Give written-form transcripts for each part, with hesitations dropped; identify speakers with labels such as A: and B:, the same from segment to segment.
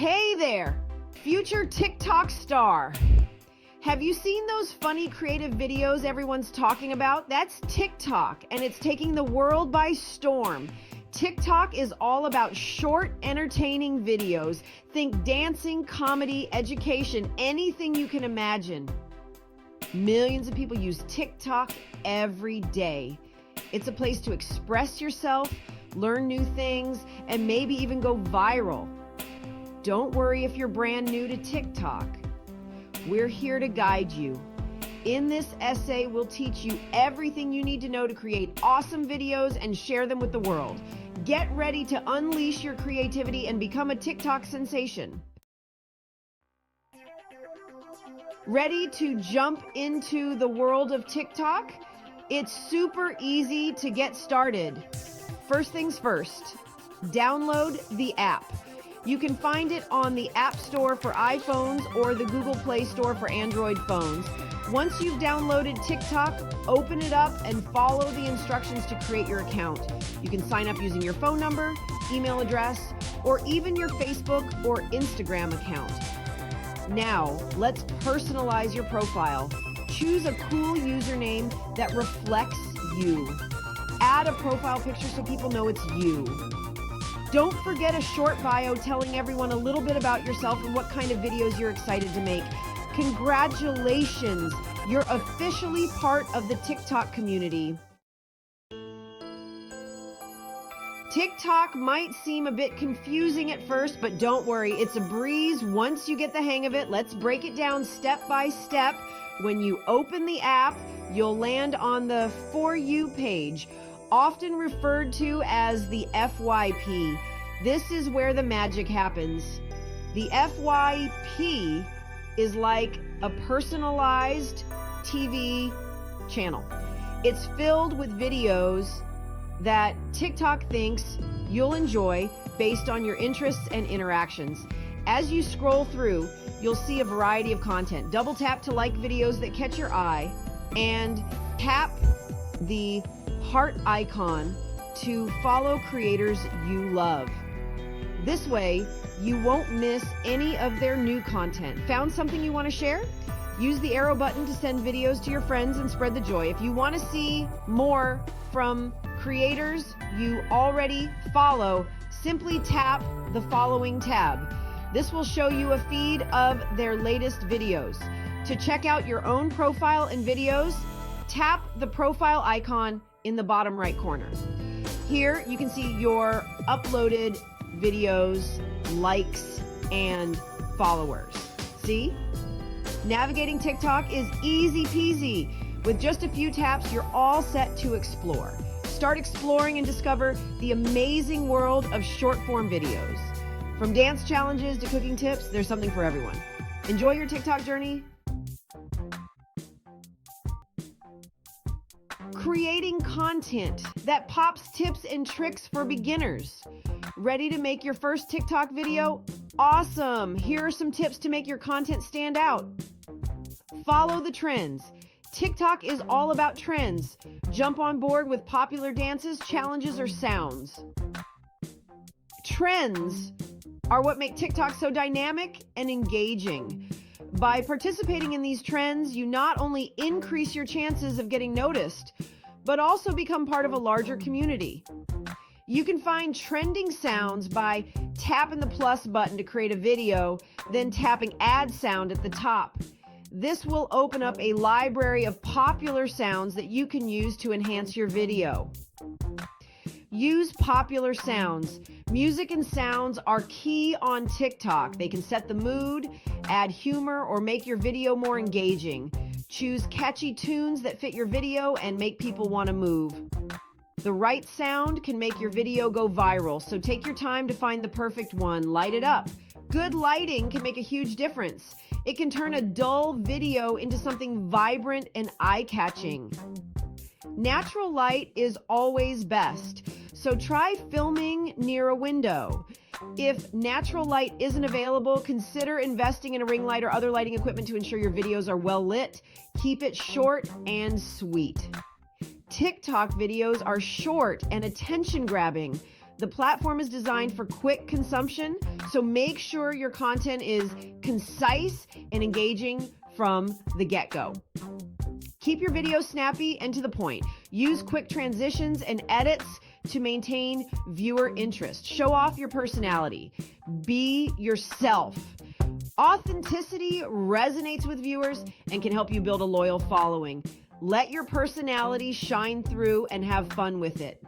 A: Hey there, future TikTok star. Have you seen those funny creative videos everyone's talking about? That's TikTok, and it's taking the world by storm. TikTok is all about short, entertaining videos. Think dancing, comedy, education, anything you can imagine. Millions of people use TikTok every day. It's a place to express yourself, learn new things, and maybe even go viral. Don't worry if you're brand new to TikTok. We're here to guide you. In this essay, we'll teach you everything you need to know to create awesome videos and share them with the world. Get ready to unleash your creativity and become a TikTok sensation. Ready to jump into the world of TikTok? It's super easy to get started. First things first, download the app. You can find it on the App Store for iPhones or the Google Play Store for Android phones. Once you've downloaded TikTok, open it up and follow the instructions to create your account. You can sign up using your phone number, email address, or even your Facebook or Instagram account. Now, let's personalize your profile. Choose a cool username that reflects you. Add a profile picture so people know it's you. Don't forget a short bio telling everyone a little bit about yourself and what kind of videos you're excited to make. Congratulations, you're officially part of the TikTok community. TikTok might seem a bit confusing at first, but don't worry, it's a breeze once you get the hang of it. Let's break it down step by step. When you open the app, you'll land on the For You page, often referred to as the FYP. This is where the magic happens. The FYP is like a personalized TV channel. It's filled with videos that TikTok thinks you'll enjoy based on your interests and interactions. As you scroll through, you'll see a variety of content. Double tap to like videos that catch your eye and tap the heart icon to follow creators you love. This way, you won't miss any of their new content. Found something you want to share? Use the arrow button to send videos to your friends and spread the joy. If you want to see more from creators you already follow, simply tap the following tab. This will show you a feed of their latest videos. To check out your own profile and videos, tap the profile icon in the bottom right corner. Here you can see your uploaded videos, likes, and followers. See? Navigating TikTok is easy peasy. With just a few taps, you're all set to explore. Start exploring and discover the amazing world of short-form videos. From dance challenges to cooking tips, there's something for everyone. Enjoy your TikTok journey. Creating content that pops tips and tricks for beginners. Ready to make your first TikTok video? Awesome! Here are some tips to make your content stand out. Follow the trends. TikTok is all about trends. Jump on board with popular dances, challenges, or sounds. Trends are what make TikTok so dynamic and engaging. By participating in these trends, you not only increase your chances of getting noticed, but also become part of a larger community. You can find trending sounds by tapping the plus button to create a video, then tapping add sound at the top. This will open up a library of popular sounds that you can use to enhance your video. Use popular sounds. Music and sounds are key on TikTok. They can set the mood, add humor, or make your video more engaging. Choose catchy tunes that fit your video and make people want to move. The right sound can make your video go viral, so take your time to find the perfect one. Light it up. Good lighting can make a huge difference. It can turn a dull video into something vibrant and eye-catching. Natural light is always best, so try filming near a window. If natural light isn't available, consider investing in a ring light or other lighting equipment to ensure your videos are well lit. Keep it short and sweet. TikTok videos are short and attention-grabbing. The platform is designed for quick consumption, so make sure your content is concise and engaging from the get-go. Keep your videos snappy and to the point. Use quick transitions and edits to maintain viewer interest. Show off your personality. Be yourself. Authenticity resonates with viewers and can help you build a loyal following. Let your personality shine through and have fun with it.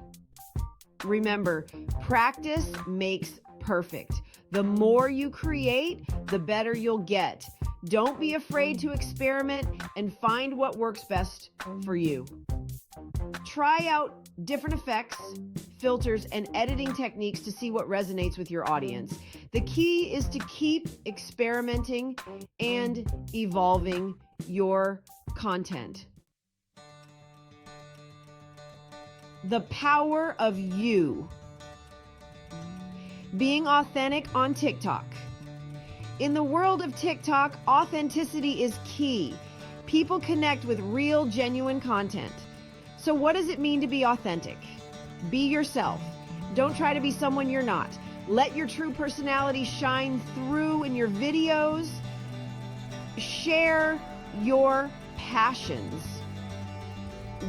A: Remember, practice makes perfect. The more you create, the better you'll get. Don't be afraid to experiment and find what works best for you. Try out different effects, filters, and editing techniques to see what resonates with your audience. The key is to keep experimenting and evolving your content. The power of you. Being authentic on TikTok. In the world of TikTok, authenticity is key. People connect with real, genuine content. So what does it mean to be authentic? Be yourself. Don't try to be someone you're not. Let your true personality shine through in your videos. Share your passions.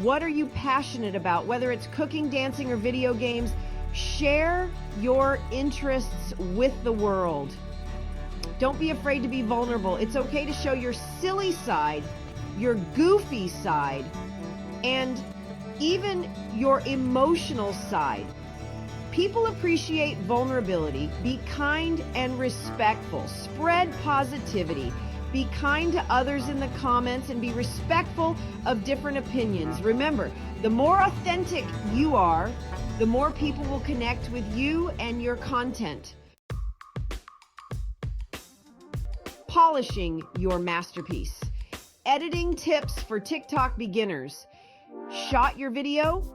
A: What are you passionate about? Whether it's cooking, dancing, or video games, share your interests with the world. Don't be afraid to be vulnerable. It's okay to show your silly side, your goofy side, and even your emotional side. People appreciate vulnerability. Be kind and respectful. Spread positivity. Be kind to others in the comments and be respectful of different opinions. Remember, the more authentic you are, the more people will connect with you and your content. Polishing your masterpiece. Editing tips for TikTok beginners. Shot your video?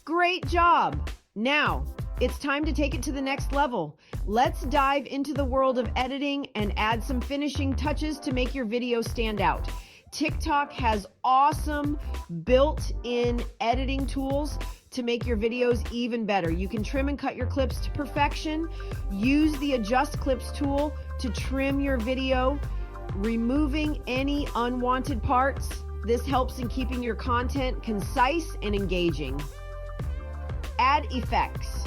A: Great job! Now, it's time to take it to the next level. Let's dive into the world of editing and add some finishing touches to make your video stand out. TikTok has awesome built-in editing tools to make your videos even better. You can trim and cut your clips to perfection. Use the Adjust Clips tool to trim your video, removing any unwanted parts. This helps in keeping your content concise and engaging. Add effects.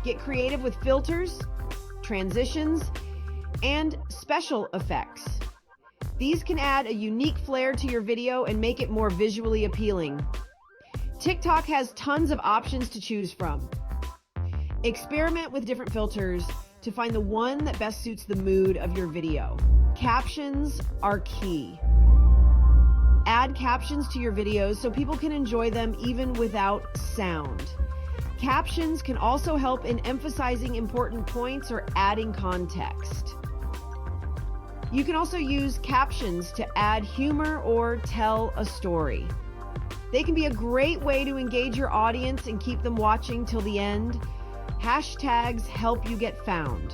A: Get creative with filters, transitions, and special effects. These can add a unique flair to your video and make it more visually appealing. TikTok has tons of options to choose from. Experiment with different filters to find the one that best suits the mood of your video. Captions are key. Add captions to your videos so people can enjoy them even without sound. Captions can also help in emphasizing important points or adding context. You can also use captions to add humor or tell a story. They can be a great way to engage your audience and keep them watching till the end. Hashtags help you get found.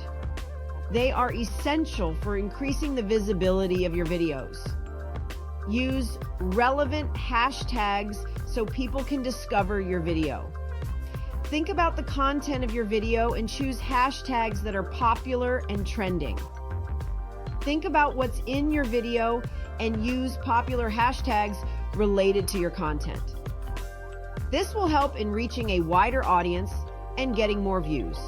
A: They are essential for increasing the visibility of your videos. Use relevant hashtags so people can discover your video. Think about the content of your video and choose hashtags that are popular and trending. Think about what's in your video and use popular hashtags related to your content. This will help in reaching a wider audience and getting more views.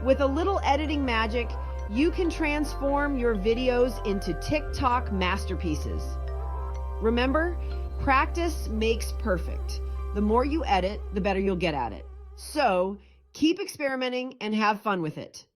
A: With a little editing magic, you can transform your videos into TikTok masterpieces. Remember, practice makes perfect. The more you edit, the better you'll get at it. So, keep experimenting and have fun with it.